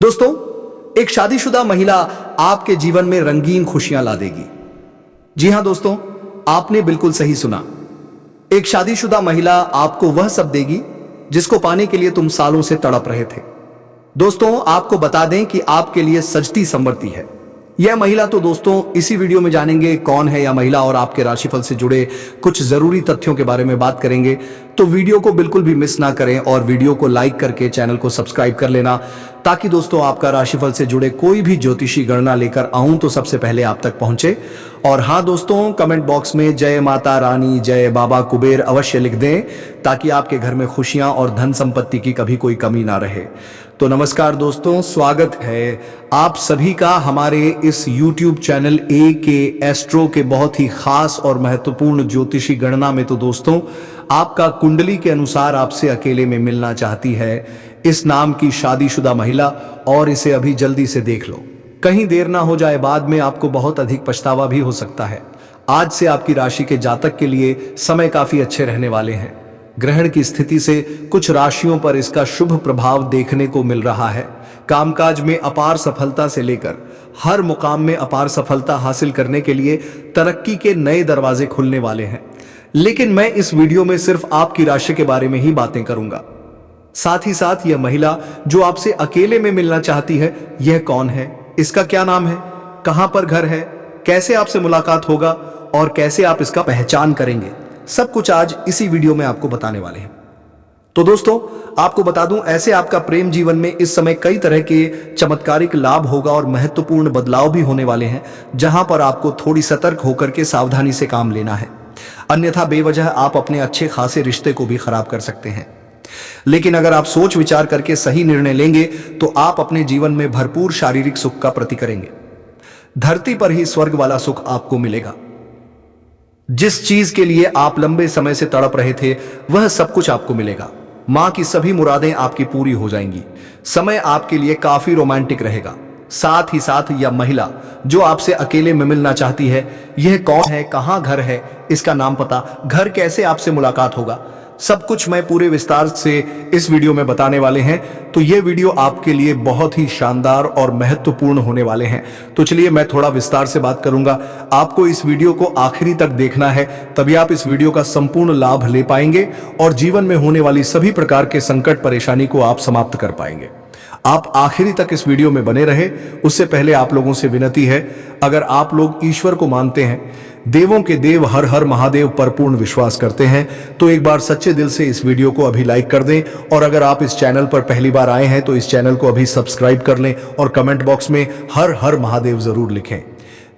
दोस्तों, एक शादीशुदा महिला आपके जीवन में रंगीन खुशियां ला देगी। जी हां दोस्तों, आपने बिल्कुल सही सुना। एक शादीशुदा महिला आपको वह सब देगी जिसको पाने के लिए तुम सालों से तड़प रहे थे। दोस्तों, आपको बता दें कि आपके लिए सजती संवरती है यह महिला। तो दोस्तों, इसी वीडियो में जानेंगे कौन है यह महिला और आपके राशिफल से जुड़े कुछ जरूरी तथ्यों के बारे में बात करेंगे। तो वीडियो को बिल्कुल भी मिस ना करें और वीडियो को लाइक करके चैनल को सब्सक्राइब कर लेना, ताकि दोस्तों आपका राशिफल से जुड़े कोई भी ज्योतिषी गणना लेकर आऊं तो सबसे पहले आप तक पहुंचे। और हां दोस्तों, कमेंट बॉक्स में जय माता रानी, जय बाबा कुबेर अवश्य लिख दें, ताकि आपके घर में खुशियां और धन संपत्ति की कभी कोई कमी ना रहे। तो नमस्कार दोस्तों, स्वागत है आप सभी का हमारे इस YouTube चैनल AK एस्ट्रो के बहुत ही खास और महत्वपूर्ण ज्योतिषी गणना में। तो दोस्तों, आपका कुंडली के अनुसार आपसे अकेले में मिलना चाहती है इस नाम की शादीशुदा महिला, और इसे अभी जल्दी से देख लो, कहीं देर ना हो जाए, बाद में आपको बहुत अधिक पछतावा भी हो सकता है। आज से आपकी राशि के जातक के लिए समय काफी अच्छे रहने वाले हैं। ग्रहण की स्थिति से कुछ राशियों पर इसका शुभ प्रभाव देखने को मिल रहा है। कामकाज में अपार सफलता से लेकर हर मुकाम में अपार सफलता हासिल करने के लिए तरक्की के नए दरवाजे खुलने वाले हैं। लेकिन मैं इस वीडियो में सिर्फ आपकी राशि के बारे में ही बातें करूंगा। साथ ही साथ यह महिला जो आपसे अकेले में मिलना चाहती है, यह कौन है, इसका क्या नाम है, कहां पर घर है, कैसे आपसे मुलाकात होगा और कैसे आप इसका पहचान करेंगे, सब कुछ आज इसी वीडियो में आपको बताने वाले हैं। तो दोस्तों, आपको बता दूं, ऐसे आपका प्रेम जीवन में इस समय कई तरह के चमत्कारिक लाभ होगा और महत्वपूर्ण बदलाव भी होने वाले हैं, जहां पर आपको थोड़ी सतर्क होकर के सावधानी से काम लेना है। अन्यथा बेवजह आप अपने अच्छे खासे रिश्ते को भी खराब कर सकते हैं। लेकिन अगर आप सोच विचार करके सही निर्णय लेंगे तो आप अपने जीवन में भरपूर शारीरिक सुख का प्रति करेंगे। धरती पर ही स्वर्ग वाला सुख आपको मिलेगा। जिस चीज के लिए आप लंबे समय से तड़प रहे थे, वह सब कुछ आपको मिलेगा। मां की सभी मुरादें आपकी पूरी हो जाएंगी। समय आपके लिए काफी रोमांटिक रहेगा। साथ ही साथ यह महिला जो आपसे अकेले में मिलना चाहती है, यह कौन है, कहां घर है, इसका नाम पता, घर कैसे आपसे मुलाकात होगा, सब कुछ मैं पूरे विस्तार से इस वीडियो में बताने वाले हैं। तो यह वीडियो आपके लिए बहुत ही शानदार और महत्वपूर्ण होने वाले हैं। तो चलिए मैं थोड़ा विस्तार से बात करूंगा। आपको इस वीडियो को आखिरी तक देखना है, तभी आप इस वीडियो का संपूर्ण लाभ ले पाएंगे और जीवन में होने वाली सभी प्रकार के संकट परेशानी को आप समाप्त कर पाएंगे। आप आखिरी तक इस वीडियो में बने रहे। उससे पहले आप लोगों से विनती है, अगर आप लोग ईश्वर को मानते हैं, देवों के देव हर हर महादेव पर पूर्ण विश्वास करते हैं, तो एक बार सच्चे दिल से इस वीडियो को अभी लाइक कर दें। और अगर आप इस चैनल पर पहली बार आए हैं तो इस चैनल को अभी सब्सक्राइब कर लें और कमेंट बॉक्स में हर हर महादेव जरूर लिखें।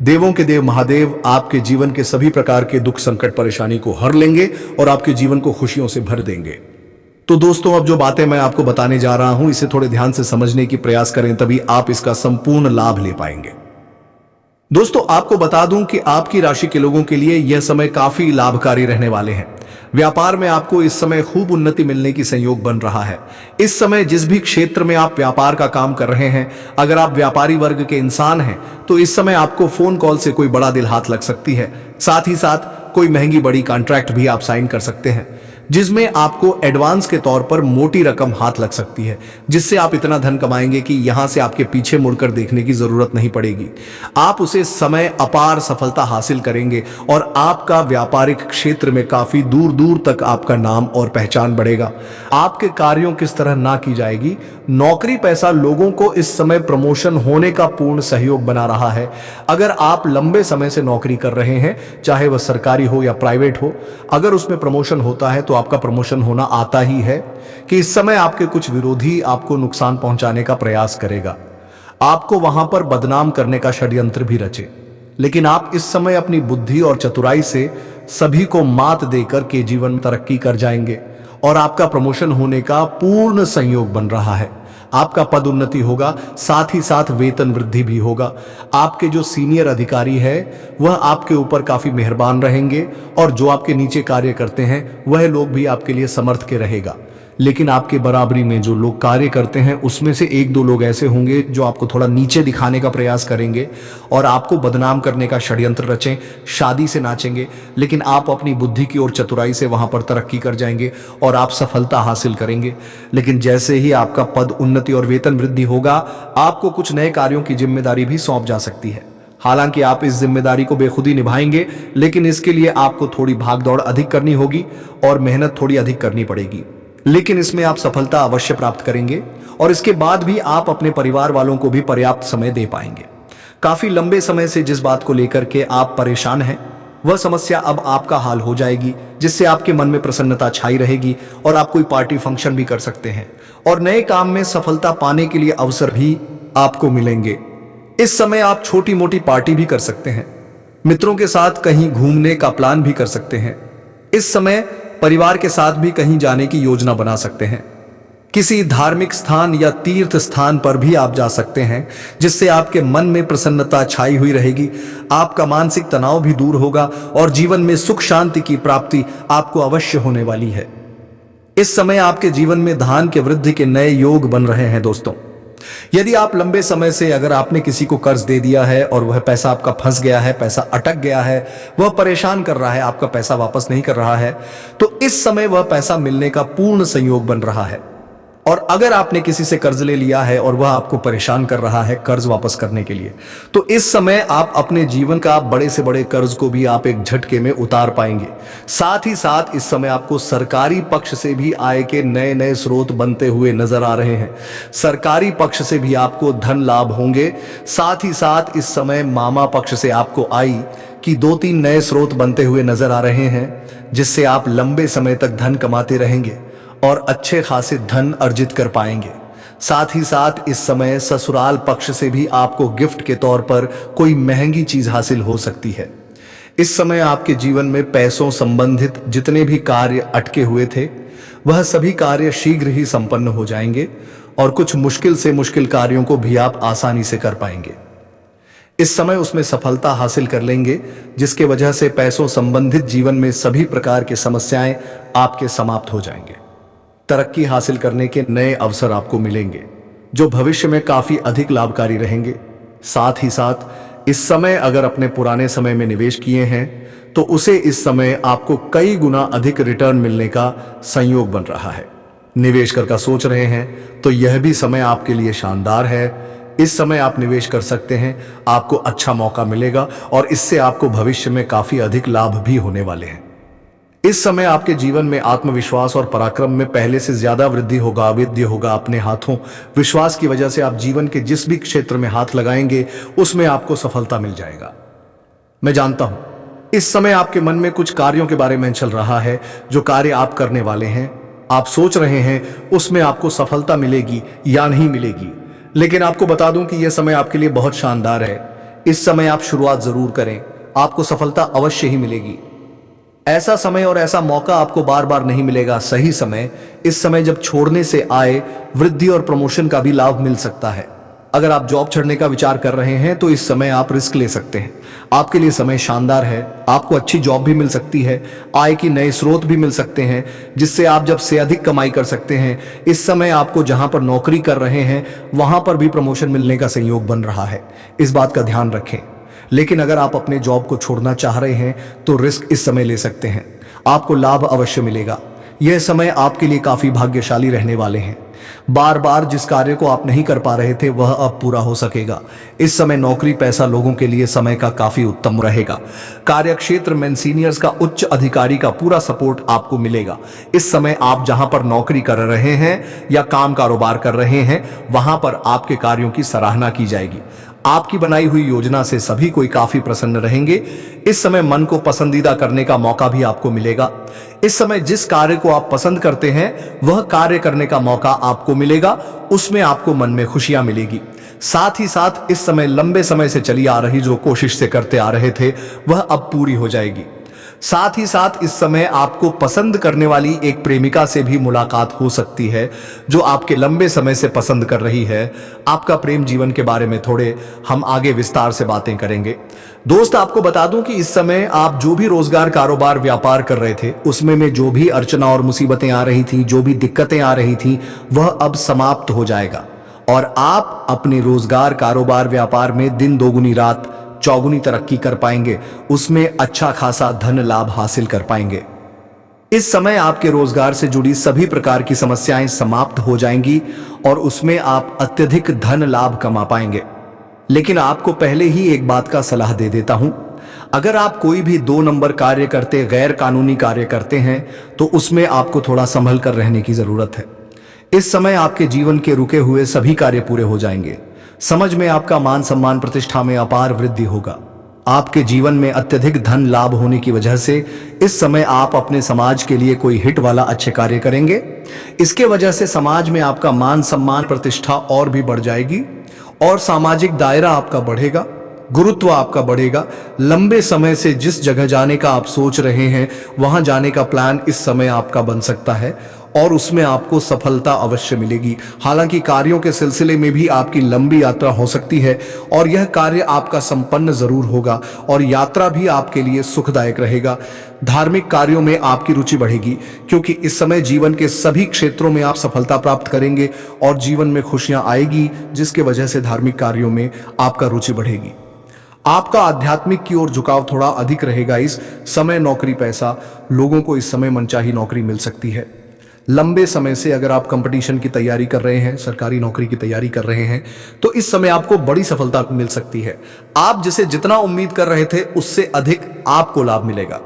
देवों के देव महादेव आपके जीवन के सभी प्रकार के दुख संकट परेशानी को हर लेंगे और आपके जीवन को खुशियों से भर देंगे। तो दोस्तों, अब जो बातें मैं आपको बताने जा रहा हूं, इसे थोड़े ध्यान से समझने की प्रयास करें, तभी आप इसका संपूर्ण लाभ ले पाएंगे। दोस्तों, आपको बता दूं कि आपकी राशि के लोगों के लिए यह समय काफी लाभकारी रहने वाले हैं। व्यापार में आपको इस समय खूब उन्नति मिलने की संयोग बन रहा है। इस समय जिस भी क्षेत्र में आप व्यापार का काम कर रहे हैं, अगर आप व्यापारी वर्ग के इंसान हैं, तो इस समय आपको फोन कॉल से कोई बड़ा दिल हाथ लग सकती है। साथ ही साथ कोई महंगी बड़ी कॉन्ट्रैक्ट भी आप साइन कर सकते हैं, जिसमें आपको एडवांस के तौर पर मोटी रकम हाथ लग सकती है, जिससे आप इतना धन कमाएंगे कि यहां से आपके पीछे मुड़कर देखने की जरूरत नहीं पड़ेगी। आप उसे समय अपार सफलता हासिल करेंगे और आपका व्यापारिक क्षेत्र में काफी दूर दूर तक आपका नाम और पहचान बढ़ेगा। आपके कार्यों किस तरह ना की जाएगी। नौकरी पैसा लोगों को इस समय प्रमोशन होने का पूर्ण सहयोग बना रहा है। अगर आप लंबे समय से नौकरी कर रहे हैं, चाहे वह सरकारी हो या प्राइवेट हो, अगर उसमें प्रमोशन होता है तो आपका प्रमोशन होना आता ही है कि इस समय आपके कुछ विरोधी आपको नुकसान पहुंचाने का प्रयास करेगा, आपको वहां पर बदनाम करने का षड्यंत्र भी रचे। लेकिन आप इस समय अपनी बुद्धि और चतुराई से सभी को मात देकर के जीवन में तरक्की कर जाएंगे और आपका प्रमोशन होने का पूर्ण संयोग बन रहा है। आपका पद उन्नति होगा, साथ ही साथ वेतन वृद्धि भी होगा। आपके जो सीनियर अधिकारी है वह आपके ऊपर काफी मेहरबान रहेंगे और जो आपके नीचे कार्य करते हैं वह लोग भी आपके लिए समर्थ के रहेगा। लेकिन आपके बराबरी में जो लोग कार्य करते हैं उसमें से एक दो लोग ऐसे होंगे जो आपको थोड़ा नीचे दिखाने का प्रयास करेंगे और आपको बदनाम करने का षड्यंत्र रचें, शादी से नाचेंगे, लेकिन आप अपनी बुद्धि की ओर चतुराई से वहां पर तरक्की कर जाएंगे और आप सफलता हासिल करेंगे। लेकिन जैसे ही आपका पद उन्नति और वेतन वृद्धि होगा, आपको कुछ नए कार्यों की जिम्मेदारी भी सौंप जा सकती है। हालांकि आप इस जिम्मेदारी को बेखुदी निभाएंगे, लेकिन इसके लिए आपको थोड़ी भागदौड़ अधिक करनी होगी और मेहनत थोड़ी अधिक करनी पड़ेगी। लेकिन इसमें आप सफलता अवश्य प्राप्त करेंगे और इसके बाद भी आप अपने परिवार वालों को भी पर्याप्त समय दे पाएंगे। काफी लंबे समय से जिस बात को लेकर के आप परेशान हैं, वह समस्या अब आपका हाल हो जाएगी, जिससे आपके मन में प्रसन्नता छाई रहेगी और आप कोई पार्टी फंक्शन भी कर सकते हैं और नए काम में सफलता पाने के लिए अवसर भी आपको मिलेंगे। इस समय आप छोटी मोटी पार्टी भी कर सकते हैं, मित्रों के साथ कहीं घूमने का प्लान भी कर सकते हैं। इस समय परिवार के साथ भी कहीं जाने की योजना बना सकते हैं। किसी धार्मिक स्थान या तीर्थ स्थान पर भी आप जा सकते हैं, जिससे आपके मन में प्रसन्नता छाई हुई रहेगी, आपका मानसिक तनाव भी दूर होगा और जीवन में सुख शांति की प्राप्ति आपको अवश्य होने वाली है। इस समय आपके जीवन में धन के वृद्धि के नए योग बन रहे हैं। दोस्तों, यदि आप लंबे समय से अगर आपने किसी को कर्ज दे दिया है और वह पैसा आपका फंस गया है, पैसा अटक गया है, वह परेशान कर रहा है, आपका पैसा वापस नहीं कर रहा है, तो इस समय वह पैसा मिलने का पूर्ण संयोग बन रहा है। और अगर आपने किसी से कर्ज ले लिया है और वह आपको परेशान कर रहा है कर्ज वापस करने के लिए, तो इस समय आप अपने जीवन का बड़े से बड़े कर्ज को भी आप एक झटके में उतार पाएंगे। साथ ही साथ इस समय आपको सरकारी पक्ष से भी आय के नए नए स्रोत बनते हुए नजर आ रहे हैं। सरकारी पक्ष से भी आपको धन लाभ होंगे। साथ ही साथ इस समय मामा पक्ष से आपको आय की 2-3 नए स्रोत बनते हुए नजर आ रहे हैं, जिससे आप लंबे समय तक धन कमाते रहेंगे और अच्छे खासे धन अर्जित कर पाएंगे। साथ ही साथ इस समय ससुराल पक्ष से भी आपको गिफ्ट के तौर पर कोई महंगी चीज हासिल हो सकती है। इस समय आपके जीवन में पैसों संबंधित जितने भी कार्य अटके हुए थे, वह सभी कार्य शीघ्र ही संपन्न हो जाएंगे और कुछ मुश्किल से मुश्किल कार्यों को भी आप आसानी से कर पाएंगे। इस समय उसमें सफलता हासिल कर लेंगे, जिसके वजह से पैसों संबंधित जीवन में सभी प्रकार की समस्याएं आपके समाप्त हो जाएंगे। तरक्की हासिल करने के नए अवसर आपको मिलेंगे, जो भविष्य में काफी अधिक लाभकारी रहेंगे। साथ ही साथ इस समय अगर अपने पुराने समय में निवेश किए हैं, तो उसे इस समय आपको कई गुना अधिक रिटर्न मिलने का संयोग बन रहा है। निवेश का सोच रहे हैं तो यह भी समय आपके लिए शानदार है। इस समय आप निवेश कर सकते हैं, आपको अच्छा मौका मिलेगा और इससे आपको भविष्य में काफी अधिक लाभ भी होने वाले हैं। इस समय आपके जीवन में आत्मविश्वास और पराक्रम में पहले से ज्यादा वृद्धि होगा अपने हाथों विश्वास की वजह से आप जीवन के जिस भी क्षेत्र में हाथ लगाएंगे उसमें आपको सफलता मिल जाएगा। मैं जानता हूं इस समय आपके मन में कुछ कार्यों के बारे में चल रहा है, जो कार्य आप करने वाले हैं, आप सोच रहे हैं उसमें आपको सफलता मिलेगी या नहीं मिलेगी। लेकिन आपको बता दूं कि यह समय आपके लिए बहुत शानदार है। इस समय आप शुरुआत जरूर करें, आपको सफलता अवश्य ही मिलेगी। ऐसा समय और ऐसा मौका आपको बार बार नहीं मिलेगा। सही समय, इस समय जब छोड़ने से आय वृद्धि और प्रमोशन का भी लाभ मिल सकता है। अगर आप जॉब छोड़ने का विचार कर रहे हैं तो इस समय आप रिस्क ले सकते हैं। आपके लिए समय शानदार है, आपको अच्छी जॉब भी मिल सकती है, आय की नए स्रोत भी मिल सकते हैं, जिससे आप जब से अधिक कमाई कर सकते हैं। इस समय आपको जहां पर नौकरी कर रहे हैं वहां पर भी प्रमोशन मिलने का संयोग बन रहा है, इस बात का ध्यान रखें। लेकिन अगर आप अपने जॉब को छोड़ना चाह रहे हैं तो रिस्क इस समय ले सकते हैं, आपको लाभ अवश्य मिलेगा। यह समय आपके लिए काफी भाग्यशाली रहने वाले हैं। बार बार जिस कार्य को आप नहीं कर पा रहे थे वह अब पूरा हो सकेगा। इस समय नौकरी पैसा लोगों के लिए समय का काफी उत्तम रहेगा। कार्यक्षेत्र में सीनियर्स का उच्च अधिकारी का पूरा सपोर्ट आपको मिलेगा। इस समय आप जहां पर नौकरी कर रहे हैं या काम कारोबार कर रहे हैं वहां पर आपके कार्यों की सराहना की जाएगी। आपकी बनाई हुई योजना से सभी कोई काफी प्रसन्न रहेंगे। इस समय मन को पसंदीदा करने का मौका भी आपको मिलेगा। इस समय जिस कार्य को आप पसंद करते हैं वह कार्य करने का मौका आपको मिलेगा, उसमें आपको मन में खुशियां मिलेगी। साथ ही साथ इस समय लंबे समय से चली आ रही जो कोशिश से करते आ रहे थे वह अब पूरी हो जाएगी। साथ ही साथ इस समय आपको पसंद करने वाली एक प्रेमिका से भी मुलाकात हो सकती है जो आपके लंबे समय से पसंद कर रही है। आपका प्रेम जीवन के बारे में थोड़े हम आगे विस्तार से बातें करेंगे। दोस्त, आपको बता दूं कि इस समय आप जो भी रोजगार, कारोबार, व्यापार कर रहे थे उसमें में जो भी अड़चना और मुसीबतें आ रही थी, जो भी दिक्कतें आ रही थी, वह अब समाप्त हो जाएगा और आप अपने रोजगार, कारोबार, व्यापार में दिन दोगुनी रात चौगुनी तरक्की कर पाएंगे। उसमें अच्छा खासा धन लाभ हासिल कर पाएंगे। इस समय आपके रोजगार से जुड़ी सभी प्रकार की समस्याएं समाप्त हो जाएंगी और उसमें आप अत्यधिक धन लाभ कमा पाएंगे। लेकिन आपको पहले ही एक बात का सलाह दे देता हूं, अगर आप कोई भी 2 नंबर कार्य करते, गैर कानूनी कार्य करते हैं तो उसमें आपको थोड़ा संभल कर रहने की जरूरत है। इस समय आपके जीवन के रुके हुए सभी कार्य पूरे हो जाएंगे। समझ में आपका मान सम्मान, प्रतिष्ठा में अपार वृद्धि होगा। आपके जीवन में अत्यधिक धन लाभ होने की वजह से इस समय आप अपने समाज के लिए कोई हिट वाला अच्छे कार्य करेंगे। इसके वजह से समाज में आपका मान सम्मान, प्रतिष्ठा और भी बढ़ जाएगी और सामाजिक दायरा आपका बढ़ेगा, गुरुत्व आपका बढ़ेगा। लंबे समय से जिस जगह जाने का आप सोच रहे हैं वहां जाने का प्लान इस समय आपका बन सकता है और उसमें आपको सफलता अवश्य मिलेगी। हालांकि कार्यों के सिलसिले में भी आपकी लंबी यात्रा हो सकती है और यह कार्य आपका संपन्न जरूर होगा और यात्रा भी आपके लिए सुखदायक रहेगा। धार्मिक कार्यों में आपकी रुचि बढ़ेगी क्योंकि इस समय जीवन के सभी क्षेत्रों में आप सफलता प्राप्त करेंगे और जीवन में खुशियां आएगी, जिसके वजह से धार्मिक कार्यों में आपका रुचि बढ़ेगी। आपका आध्यात्मिक की ओर झुकाव थोड़ा अधिक रहेगा। इस समय नौकरी, पैसा, लोगों को इस समय मनचाही नौकरी मिल सकती है। लंबे समय से अगर आप कंपटीशन की तैयारी कर रहे हैं, सरकारी नौकरी की तैयारी कर रहे हैं, तो इस समय आपको बड़ी सफलता मिल सकती है। आप जिसे जितना उम्मीद कर रहे थे उससे अधिक आपको लाभ मिलेगा।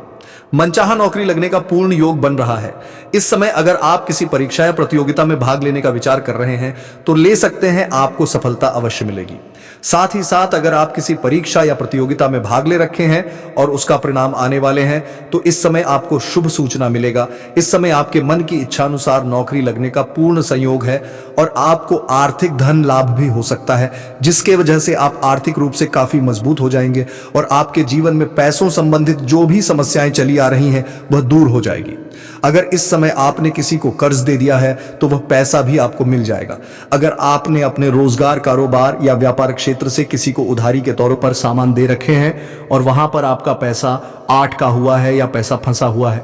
मनचाहा नौकरी लगने का पूर्ण योग बन रहा है। इस समय अगर आप किसी परीक्षा या प्रतियोगिता में भाग लेने का विचार कर रहे हैं तो ले सकते हैं, आपको सफलता अवश्य मिलेगी। साथ ही साथ अगर आप किसी परीक्षा या प्रतियोगिता में भाग ले रखे हैं और उसका परिणाम आने वाले हैं तो इस समय आपको शुभ सूचना मिलेगा। इस समय आपके मन की इच्छा अनुसार नौकरी लगने का पूर्ण संयोग है और आपको आर्थिक धन लाभ भी हो सकता है, जिसके वजह से आप आर्थिक रूप से काफी मजबूत हो जाएंगे और आपके जीवन में पैसों संबंधित जो भी समस्याएं चली आ रही हैं वह दूर हो जाएगी। अगर इस समय आपने किसी को कर्ज दे दिया है तो वह पैसा भी आपको मिल जाएगा। अगर आपने अपने रोजगार, कारोबार या व्यापार क्षेत्र से किसी को उधारी के तौर पर सामान दे रखे हैं और वहां पर आपका पैसा अटका हुआ है या पैसा फंसा हुआ है,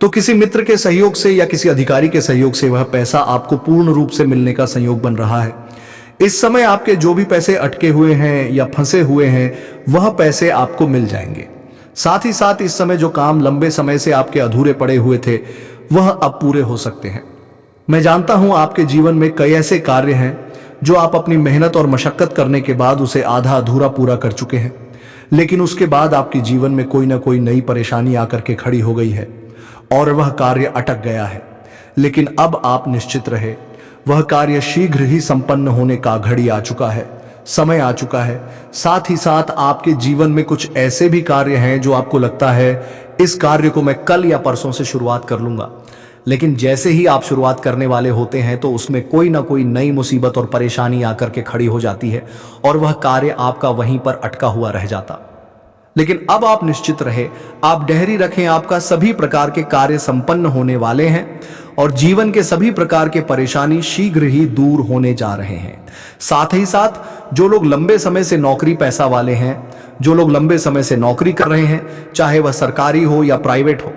तो किसी मित्र के सहयोग से या किसी अधिकारी के सहयोग से वह पैसा आपको पूर्ण रूप से मिलने का संयोग बन रहा है। इस समय आपके जो भी पैसे अटके हुए हैं या फंसे हुए हैं वह पैसे आपको मिल जाएंगे। साथ ही साथ इस समय जो काम लंबे समय से आपके अधूरे पड़े हुए थे वह अब पूरे हो सकते हैं। मैं जानता हूं आपके जीवन में कई ऐसे कार्य हैं जो आप अपनी मेहनत और मशक्कत करने के बाद उसे आधा अधूरा पूरा कर चुके हैं, लेकिन उसके बाद आपके जीवन में कोई ना कोई नई परेशानी आकर के खड़ी हो गई है और वह कार्य अटक गया है। लेकिन अब आप निश्चित रहे, वह कार्य शीघ्र ही संपन्न होने का घड़ी आ चुका है, समय आ चुका है। साथ ही साथ आपके जीवन में कुछ ऐसे भी कार्य हैं जो आपको लगता है इस कार्य को मैं कल या परसों से शुरुआत कर लूंगा, लेकिन जैसे ही आप शुरुआत करने वाले होते हैं तो उसमें कोई ना कोई नई मुसीबत और परेशानी आकर के खड़ी हो जाती है और वह कार्य आपका वहीं पर अटका हुआ रह जाता। लेकिन अब आप निश्चित रहे, आप धैर्य रखें, आपका सभी प्रकार के कार्य संपन्न होने वाले हैं और जीवन के सभी प्रकार के परेशानी शीघ्र ही दूर होने जा रहे हैं। साथ ही साथ जो लोग लंबे समय से नौकरी पैसा वाले हैं, जो लोग लंबे समय से नौकरी कर रहे हैं, चाहे वह सरकारी हो या प्राइवेट हो,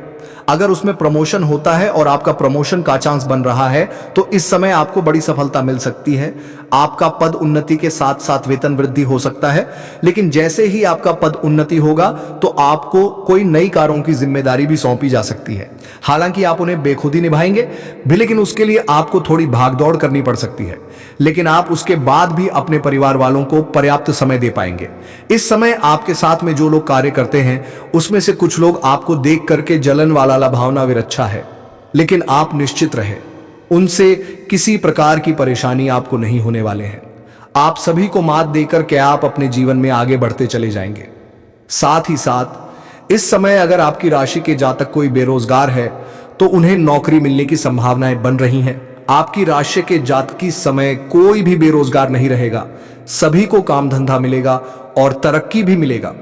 अगर उसमें प्रमोशन होता है और आपका प्रमोशन का चांस बन रहा है तो इस समय आपको बड़ी सफलता मिल सकती है। आपका पद उन्नति के साथ साथ वेतन वृद्धि हो सकता है, लेकिन जैसे ही आपका पद उन्नति होगा तो आपको कोई नई कार्यों की जिम्मेदारी भी सौंपी जा सकती है। हालांकि आप उन्हें बेखुदी निभाएंगे भी, लेकिन उसके लिए आपको थोड़ी भागदौड़ करनी पड़ सकती है, लेकिन आप उसके बाद भी अपने परिवार वालों को पर्याप्त समय दे पाएंगे। इस समय आपके साथ में जो लोग कार्य करते हैं उसमें से कुछ लोग आपको देख करके जलन वाला भावना विरच्छा है, लेकिन आप निश्चित रहे, उनसे किसी प्रकार की परेशानी आपको नहीं होने वाले हैं। आप सभी को मात देकर के आप अपने जीवन में आगे बढ़ते चले जाएंगे। साथ ही साथ इस समय अगर आपकी राशि के जातक कोई बेरोजगार है तो उन्हें नौकरी मिलने की संभावनाएं बन रही हैं। आपकी राशि के जातक की समय कोई भी बेरोजगार नहीं रहेगा, सभी को काम धंधा मिलेगा और तरक्की भी मिलेगा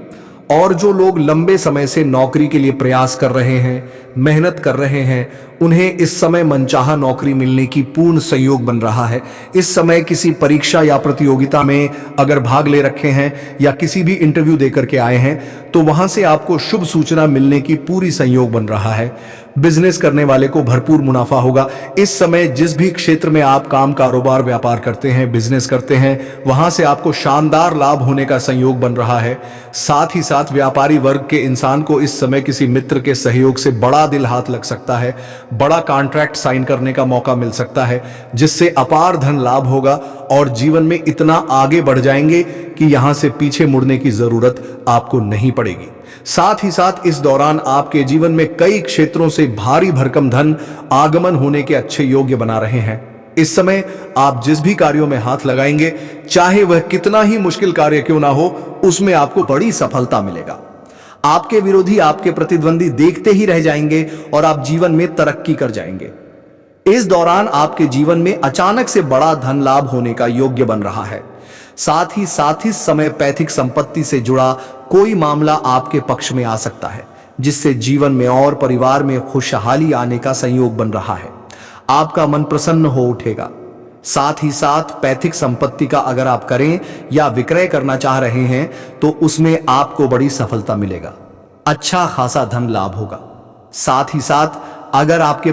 और जो लोग लंबे समय से नौकरी के लिए प्रयास कर रहे हैं, मेहनत कर रहे हैं, उन्हें इस समय मनचाहा नौकरी मिलने की पूर्ण संयोग बन रहा है। इस समय किसी परीक्षा या प्रतियोगिता में अगर भाग ले रखे हैं या किसी भी इंटरव्यू देकर के आए हैं तो वहां से आपको शुभ सूचना मिलने की पूरी संयोग बन रहा है। बिजनेस करने वाले को भरपूर मुनाफा होगा। इस समय जिस भी क्षेत्र में आप काम, कारोबार, व्यापार करते हैं, बिजनेस करते हैं, वहां से आपको शानदार लाभ होने का संयोग बन रहा है। साथ ही साथ व्यापारी वर्ग के इंसान को इस समय किसी मित्र के सहयोग से बड़ा दिल हाथ लग सकता है, बड़ा कॉन्ट्रैक्ट साइन करने का मौका मिल सकता है, जिससे अपार धन लाभ होगा और जीवन में इतना आगे बढ़ जाएंगे कि यहां से पीछे मुड़ने की जरूरत आपको नहीं पड़ेगी। साथ ही साथ इस दौरान आपके जीवन में कई क्षेत्रों से भारी भरकम धन आगमन होने के अच्छे योग्य बना रहे हैं। इस समय आप जिस भी कार्यों में हाथ लगाएंगे, चाहे वह कितना ही मुश्किल कार्य क्यों ना हो, उसमें आपको बड़ी सफलता मिलेगा। आपके विरोधी, आपके प्रतिद्वंदी देखते ही रह जाएंगे और आप जीवन में तरक्की कर जाएंगे। इस दौरान आपके जीवन में अचानक से बड़ा धन लाभ होने का योग्य बन रहा है। साथ ही इस समय पैतृक संपत्ति से जुड़ा कोई मामला आपके पक्ष में आ सकता है, जिससे जीवन में और परिवार में खुशहाली आने का संयोग बन रहा है। आपका मन प्रसन्न हो उठेगा। साथ ही साथ पैतृक संपत्ति का अगर आप करें या विक्रय करना चाह रहे हैं तो उसमें आपको बड़ी सफलता मिलेगा, अच्छा खासा धन लाभ होगा। साथ ही साथ अगर आपके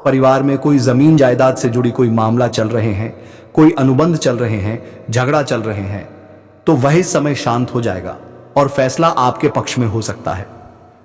परिवार में कोई जमीन जायदाद से जुड़ी कोई मामला चल रहे हैं, कोई अनुबंध चल रहे हैं, झगड़ा चल रहे हैं, तो वही समय शांत हो जाएगा और फैसला आपके पक्ष में हो सकता है।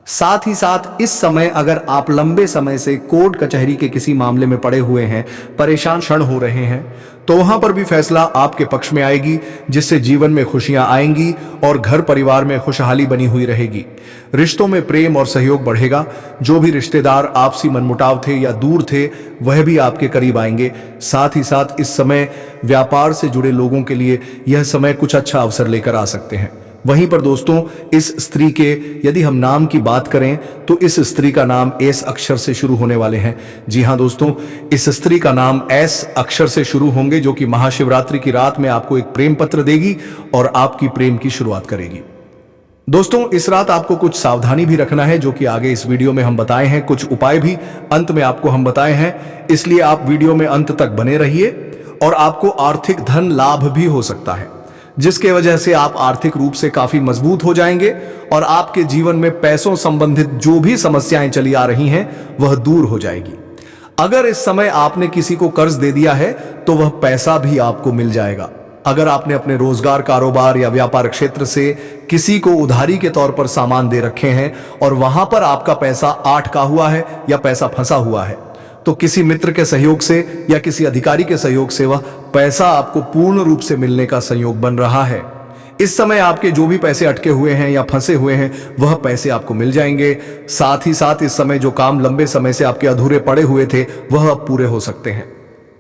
साथ ही साथ इस समय अगर आप लंबे समय से कोर्ट कचहरी के किसी मामले में पड़े हुए हैं, परेशान क्षण हो रहे हैं, तो वहां पर भी फैसला आपके पक्ष में आएगी, जिससे जीवन में खुशियां आएंगी और घर परिवार में खुशहाली बनी हुई रहेगी। रिश्तों में प्रेम और सहयोग बढ़ेगा। जो भी रिश्तेदार आपसी मनमुटाव थे या दूर थे, वह भी आपके करीब आएंगे। साथ ही साथ इस समय व्यापार से जुड़े लोगों के लिए यह समय कुछ अच्छा अवसर लेकर आ सकते हैं। वहीं पर दोस्तों, इस स्त्री के यदि हम नाम की बात करें तो इस स्त्री का नाम एस अक्षर से शुरू होने वाले हैं। जी हां दोस्तों, इस स्त्री का नाम एस अक्षर से शुरू होंगे, जो कि महाशिवरात्रि की रात में आपको एक प्रेम पत्र देगी और आपकी प्रेम की शुरुआत करेगी। दोस्तों, इस रात आपको कुछ सावधानी भी रखना है, जो कि आगे इस वीडियो में हम बताए हैं। कुछ उपाय भी अंत में आपको हम बताए हैं, इसलिए आप वीडियो में अंत तक बने रहिए और आपको आर्थिक धन लाभ भी हो सकता है, जिसके वजह से आप आर्थिक रूप से काफी मजबूत हो जाएंगे और आपके जीवन में पैसों संबंधित जो भी समस्याएं चली आ रही हैं वह दूर हो जाएगी। अगर इस समय आपने किसी को कर्ज दे दिया है तो वह पैसा भी आपको मिल जाएगा। अगर आपने अपने रोजगार, कारोबार या व्यापार क्षेत्र से किसी को उधारी के तौर पर सामान दे रखे हैं और वहां पर आपका पैसा अटका हुआ है या पैसा फंसा हुआ है, तो किसी मित्र के सहयोग से या किसी अधिकारी के सहयोग से वह पैसा आपको पूर्ण रूप से मिलने का संयोग बन रहा है। इस समय आपके जो भी पैसे अटके हुए हैं या फंसे हुए हैं, वह पैसे आपको मिल जाएंगे। साथ ही साथ इस समय जो काम लंबे समय से आपके अधूरे पड़े हुए थे, वह अब पूरे हो सकते हैं।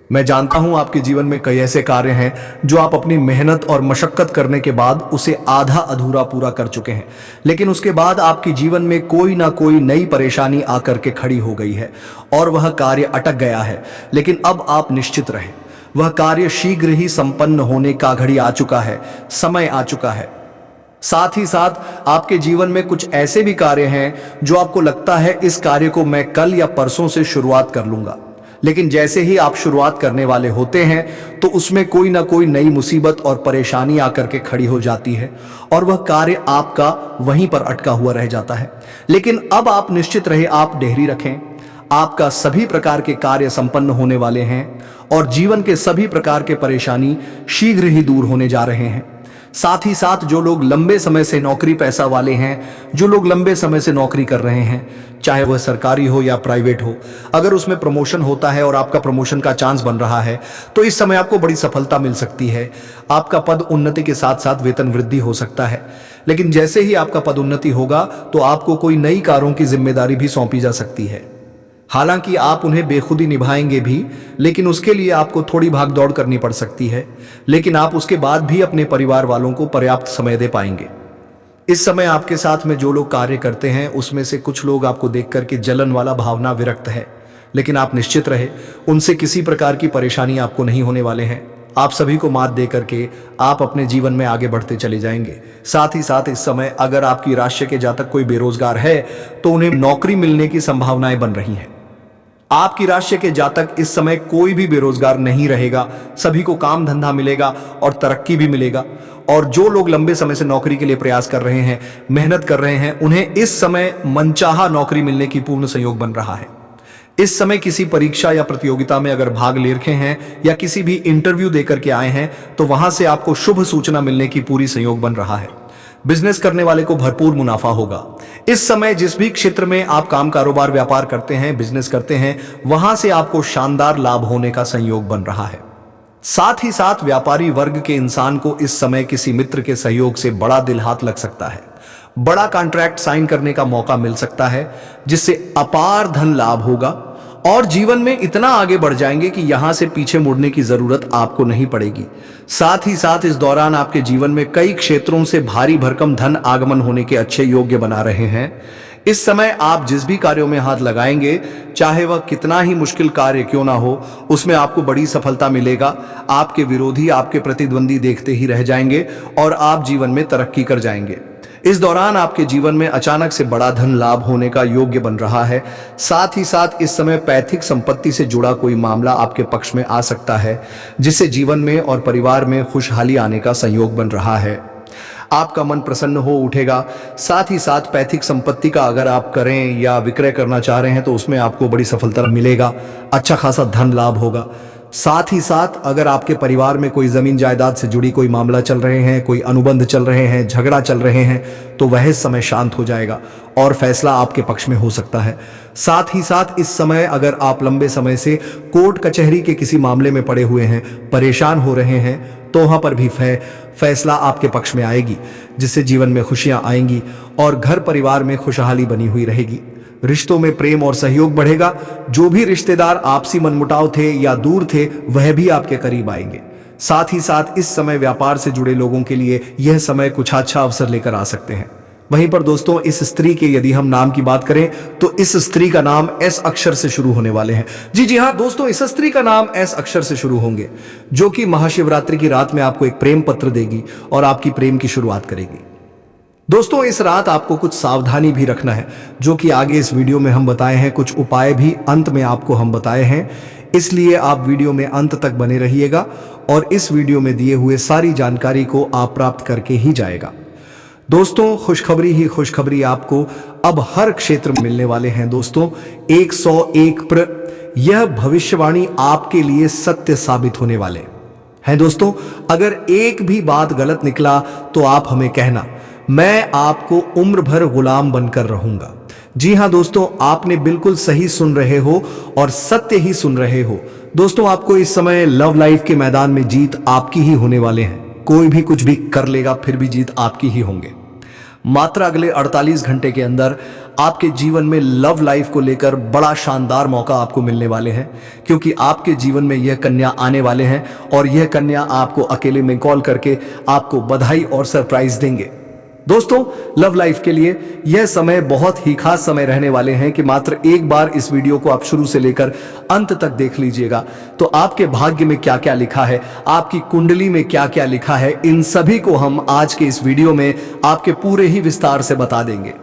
मैं जानता हूं आपके जीवन में कई ऐसे कार्य हैं जो आप अपनी मेहनत और मशक्कत करने के बाद उसे आधा अधूरा पूरा कर चुके हैं, लेकिन उसके बाद आपके जीवन में कोई ना कोई नई परेशानी आकर के खड़ी हो गई है और वह कार्य अटक गया है। लेकिन अब आप निश्चित रहें, वह कार्य शीघ्र ही संपन्न होने का घड़ी आ चुका है, समय आ चुका है। साथ ही साथ आपके जीवन में कुछ ऐसे भी कार्य हैं जो आपको लगता है इस कार्य को मैं कल या परसों से शुरुआत कर लूंगा, लेकिन जैसे ही आप शुरुआत करने वाले होते हैं तो उसमें कोई ना कोई नई मुसीबत और परेशानी आकर के खड़ी हो जाती है और वह कार्य आपका वहीं पर अटका हुआ रह जाता है। लेकिन अब आप निश्चित रहे, आप डेहरी रखें, आपका सभी प्रकार के कार्य संपन्न होने वाले हैं और जीवन के सभी प्रकार के परेशानी शीघ्र ही दूर होने जा रहे हैं। साथ ही साथ जो लोग लंबे समय से नौकरी पैसा वाले हैं, जो लोग लंबे समय से नौकरी कर रहे हैं, चाहे वह सरकारी हो या प्राइवेट हो, अगर उसमें प्रमोशन होता है और आपका प्रमोशन का चांस बन रहा है तो इस समय आपको बड़ी सफलता मिल सकती है। आपका पद उन्नति के साथ साथ वेतन वृद्धि हो सकता है। लेकिन जैसे ही आपका पद उन्नति होगा तो आपको कोई नई कार्यों की जिम्मेदारी भी सौंपी जा सकती है। हालांकि आप उन्हें बेखुदी निभाएंगे भी, लेकिन उसके लिए आपको थोड़ी भाग दौड़ करनी पड़ सकती है, लेकिन आप उसके बाद भी अपने परिवार वालों को पर्याप्त समय दे पाएंगे। इस समय आपके साथ में जो लोग कार्य करते हैं उसमें से कुछ लोग आपको देख करके जलन वाला भावना विरक्त है, लेकिन आप निश्चित रहे, उनसे किसी प्रकार की परेशानी आपको नहीं होने वाले हैं। आप सभी को मात दे करके आप अपने जीवन में आगे बढ़ते चले जाएंगे। साथ ही साथ इस समय अगर आपकी राशि के जातक कोई बेरोजगार है तो उन्हें नौकरी मिलने की संभावनाएं बन रही हैं। आपकी राशि के जातक इस समय कोई भी बेरोजगार नहीं रहेगा, सभी को काम धंधा मिलेगा और तरक्की भी मिलेगा। और जो लोग लंबे समय से नौकरी के लिए प्रयास कर रहे हैं, मेहनत कर रहे हैं, उन्हें इस समय मनचाहा नौकरी मिलने की पूर्ण संयोग बन रहा है। इस समय किसी परीक्षा या प्रतियोगिता में अगर भाग ले रखे हैं या किसी भी इंटरव्यू देकर के आए हैं तो वहां से आपको शुभ सूचना मिलने की पूरी संयोग बन रहा है। बिजनेस करने वाले को भरपूर मुनाफा होगा। इस समय जिस भी क्षेत्र में आप काम कारोबार व्यापार करते हैं, बिजनेस करते हैं, वहां से आपको शानदार लाभ होने का संयोग बन रहा है। साथ ही साथ व्यापारी वर्ग के इंसान को इस समय किसी मित्र के सहयोग से बड़ा दिल हाथ लग सकता है। बड़ा कॉन्ट्रैक्ट साइन करने का मौका मिल सकता है जिससे अपार धन लाभ होगा और जीवन में इतना आगे बढ़ जाएंगे कि यहां से पीछे मुड़ने की जरूरत आपको नहीं पड़ेगी। साथ ही साथ इस दौरान आपके जीवन में कई क्षेत्रों से भारी भरकम धन आगमन होने के अच्छे योग्य बना रहे हैं। इस समय आप जिस भी कार्यों में हाथ लगाएंगे, चाहे वह कितना ही मुश्किल कार्य क्यों ना हो, उसमें आपको बड़ी सफलता मिलेगा। आपके विरोधी, आपके प्रतिद्वंदी देखते ही रह जाएंगे और आप जीवन में तरक्की कर जाएंगे। इस दौरान आपके जीवन में अचानक से बड़ा धन लाभ होने का योग्य बन रहा है। साथ ही साथ इस समय पैतृक संपत्ति से जुड़ा कोई मामला आपके पक्ष में आ सकता है जिससे जीवन में और परिवार में खुशहाली आने का संयोग बन रहा है। आपका मन प्रसन्न हो उठेगा। साथ ही साथ पैतृक संपत्ति का अगर आप करें या विक्रय करना चाह रहे हैं तो उसमें आपको बड़ी सफलता मिलेगा, अच्छा खासा धन लाभ होगा। साथ ही साथ अगर आपके परिवार में कोई जमीन जायदाद से जुड़ी कोई मामला चल रहे हैं, कोई अनुबंध चल रहे हैं, झगड़ा चल रहे हैं, तो वह समय शांत हो जाएगा और फैसला आपके पक्ष में हो सकता है। साथ ही साथ इस समय अगर आप लंबे समय से कोर्ट कचहरी के किसी मामले में पड़े हुए हैं, परेशान हो रहे हैं, तो वहां पर भी फैसला आपके पक्ष में आएगी जिससे जीवन में खुशियां आएंगी और घर परिवार में खुशहाली बनी हुई रहेगी। रिश्तों में प्रेम और सहयोग बढ़ेगा। जो भी रिश्तेदार आपसी मनमुटाव थे या दूर थे, वह भी आपके करीब आएंगे। साथ ही साथ इस समय व्यापार से जुड़े लोगों के लिए यह समय कुछ अच्छा अवसर लेकर आ सकते हैं। वहीं पर दोस्तों, इस स्त्री के यदि हम नाम की बात करें तो इस स्त्री का नाम एस अक्षर से शुरू होने वाले हैं। जी हाँ दोस्तों, इस स्त्री का नाम एस अक्षर से शुरू होंगे जो कि महाशिवरात्रि की रात में आपको एक प्रेम पत्र देगी और आपकी प्रेम की शुरुआत करेगी। दोस्तों, इस रात आपको कुछ सावधानी भी रखना है जो कि आगे इस वीडियो में हम बताए हैं। कुछ उपाय भी अंत में आपको हम बताए हैं, इसलिए आप वीडियो में अंत तक बने रहिएगा और इस वीडियो में दिए हुए सारी जानकारी को आप प्राप्त करके ही जाएगा। दोस्तों, खुशखबरी ही खुशखबरी आपको अब हर क्षेत्र में मिलने वाले हैं। दोस्तों, 101 यह भविष्यवाणी आपके लिए सत्य साबित होने वाले हैं। दोस्तों, अगर एक भी बात गलत निकला तो आप हमें कहना, मैं आपको उम्र भर गुलाम बनकर रहूंगा। जी हां दोस्तों, आपने बिल्कुल सही सुन रहे हो और सत्य ही सुन रहे हो। दोस्तों, आपको इस समय लव लाइफ के मैदान में जीत आपकी ही होने वाले हैं। कोई भी कुछ भी कर लेगा, फिर भी जीत आपकी ही होंगे। मात्र अगले 48 घंटे के अंदर आपके जीवन में लव लाइफ को लेकर बड़ा शानदार मौका आपको मिलने वाले हैं, क्योंकि आपके जीवन में यह कन्या आने वाले हैं और यह कन्या आपको अकेले में कॉल करके आपको बधाई और सरप्राइज देंगे। दोस्तों, लव लाइफ के लिए यह समय बहुत ही खास समय रहने वाले हैं कि मात्र एक बार इस वीडियो को आप शुरू से लेकर अंत तक देख लीजिएगा तो आपके भाग्य में क्या क्या लिखा है, आपकी कुंडली में क्या क्या लिखा है, इन सभी को हम आज के इस वीडियो में आपके पूरे ही विस्तार से बता देंगे।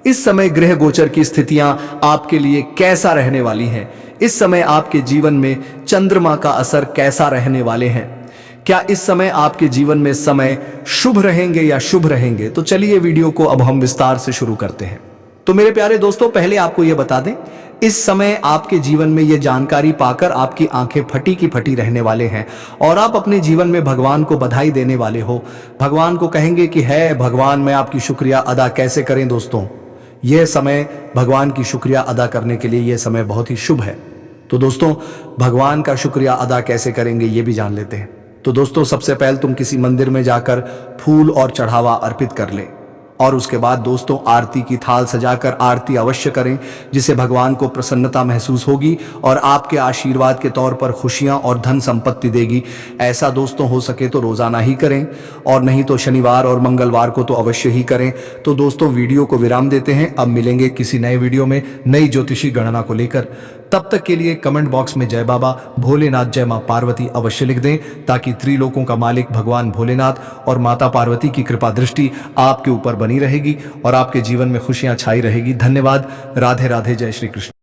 इस समय ग्रह गोचर की स्थितियां आपके लिए कैसा रहने वाली हैं, इस समय आपके जीवन में चंद्रमा का असर कैसा रहने वाले हैं, क्या इस समय आपके जीवन में समय शुभ रहेंगे या शुभ रहेंगे। तो चलिए वीडियो को अब हम विस्तार से शुरू करते हैं। तो मेरे प्यारे दोस्तों, पहले आपको यह बता दें, इस समय आपके जीवन में यह जानकारी पाकर आपकी आंखें फटी की फटी रहने वाले हैं और आप अपने जीवन में भगवान को बधाई देने वाले हो। भगवान को कहेंगे कि है भगवान, मैं आपकी शुक्रिया अदा कैसे करें। दोस्तों, यह समय भगवान की शुक्रिया अदा करने के लिए यह समय बहुत ही शुभ है। तो दोस्तों, भगवान का शुक्रिया अदा कैसे करेंगे ये भी जान लेते हैं। तो दोस्तों, सबसे पहले तुम किसी मंदिर में जाकर फूल और चढ़ावा अर्पित कर ले और उसके बाद दोस्तों आरती की थाल सजाकर आरती अवश्य करें, जिससे भगवान को प्रसन्नता महसूस होगी और आपके आशीर्वाद के तौर पर खुशियां और धन संपत्ति देगी। ऐसा दोस्तों हो सके तो रोजाना ही करें और नहीं तो शनिवार और मंगलवार को तो अवश्य ही करें। तो दोस्तों, वीडियो को विराम देते हैं। अब मिलेंगे किसी नए वीडियो में नई ज्योतिषी गणना को लेकर। तब तक के लिए कमेंट बॉक्स में जय बाबा भोलेनाथ जय मां पार्वती अवश्य लिख दें, ताकि त्रिलोकों का मालिक भगवान भोलेनाथ और माता पार्वती की कृपा दृष्टि आपके ऊपर बनी रहेगी और आपके जीवन में खुशियां छाई रहेगी। धन्यवाद। राधे राधे। जय श्री कृष्ण।